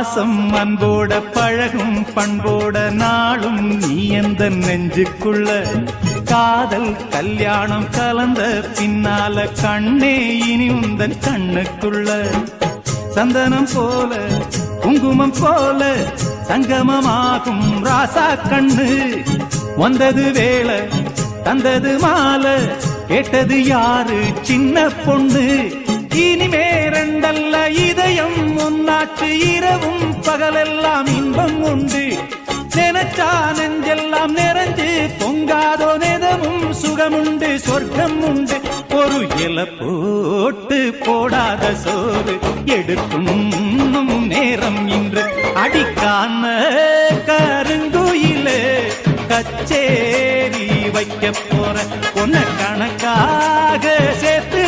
பாசம் அன்போட பழகும் பண்போட நாளும் நீ எந்த நெஞ்சுக்குள்ள காதல் கல்யாணம் கலந்த பின்னால கண்ணே இனி உந்தன் கண்ணுக்குள்ள சந்தனம் போல குங்குமம் போல சங்கமமாகும் ராசா கண்ணு வந்தது வேளை தந்தது மாலை கேட்டது யாரு சின்ன பொண்ணு இனிமே ரெண்டல்ல இதயம் ஒன்னாச்சு இரவும் பகலெல்லாம் இன்பம் உண்டு நினைச்சா நெஞ்செல்லாம் நிறைஞ்சு பொங்காதோ நெதமும் சுகமுண்டு சொர்க்கம் உண்டு ஒரு இலை போட்டு போடாத சோறு எடுக்கும் நேரம் இன்று அடிக்கான கருங்குயிலே கச்சேரி வைக்க போற உன்னை கணக்காக சேர்த்து